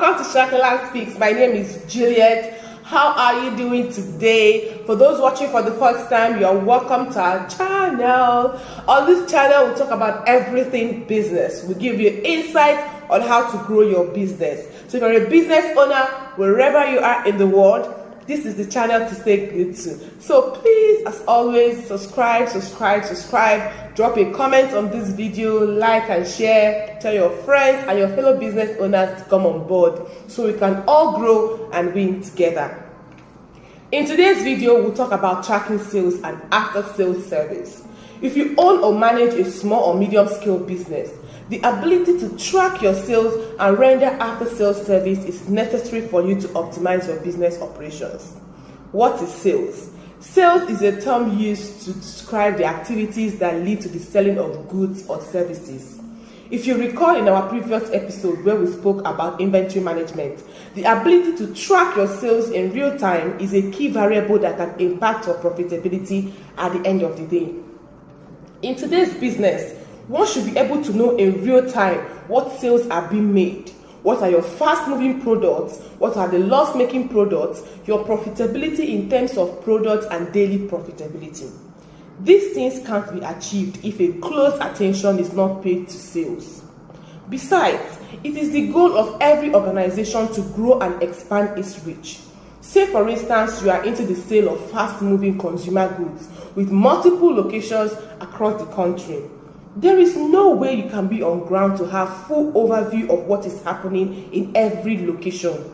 Welcome to Shakalan Speaks. My name is Juliet. How are you doing today? For those watching for the first time, you're welcome to our channel. On this channel, we talk about everything business. We give you insight on how to grow your business. So if you're a business owner, wherever you are in the world, this is the channel to stay glued to. So please, as always, subscribe. Drop a comment on this video, like and share. Tell your friends and your fellow business owners to come on board so we can all grow and win together. In today's video, we'll talk about tracking sales and after-sales service. If you own or manage a small or medium-scale business, the ability to track your sales and render after-sales service is necessary for you to optimize your business operations. What is sales? Sales is a term used to describe the activities that lead to the selling of goods or services. If you recall in our previous episode where we spoke about inventory management, the ability to track your sales in real time is a key variable that can impact your profitability at the end of the day. In today's business, one should be able to know in real time what sales are being made, what are your fast-moving products, what are the loss-making products, your profitability in terms of products and daily profitability. These things can't be achieved if a close attention is not paid to sales. Besides, it is the goal of every organization to grow and expand its reach. Say for instance, you are into the sale of fast-moving consumer goods with multiple locations across the country. There is no way you can be on ground to have full overview of what is happening in every location.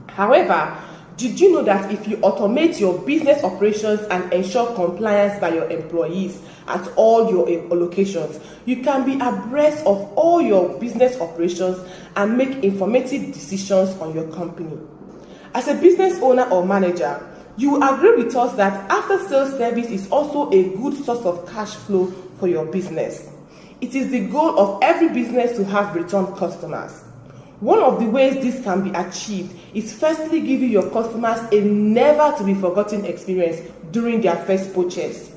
However, did you know that if you automate your business operations and ensure compliance by your employees at all your locations, you can be abreast of all your business operations and make informative decisions on your company. As a business owner or manager, you will agree with us that after-sales service is also a good source of cash flow for your business. It is the goal of every business to have return customers. One of the ways this can be achieved is firstly giving your customers a never-to-be-forgotten experience during their first purchase.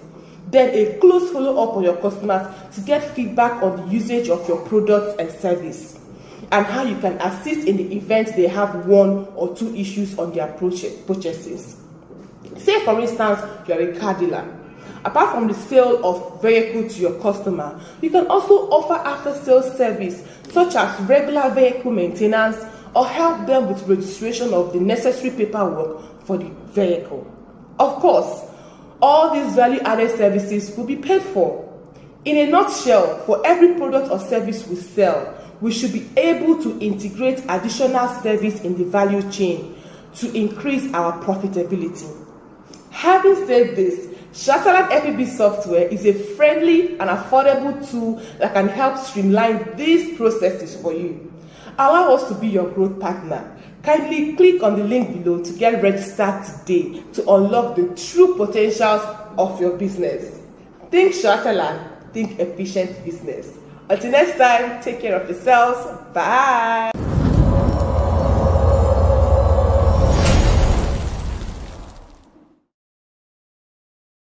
Then a close follow-up on your customers to get feedback on the usage of your products and service, and how you can assist in the event they have one or two issues on their purchases. Say for instance, you are a car dealer. Apart from the sale of vehicle to your customer, you can also offer after-sales service such as regular vehicle maintenance or help them with registration of the necessary paperwork for the vehicle. Of course, all these value-added services will be paid for. In a nutshell, for every product or service we sell, we should be able to integrate additional service in the value chain to increase our profitability. Having said this, Shakalan FEB software is a friendly and affordable tool that can help streamline these processes for you. Allow us to be your growth partner. Kindly click on the link below to get registered today to unlock the true potentials of your business. Think Shakalan, think efficient business. Until next time, take care of yourselves. Bye.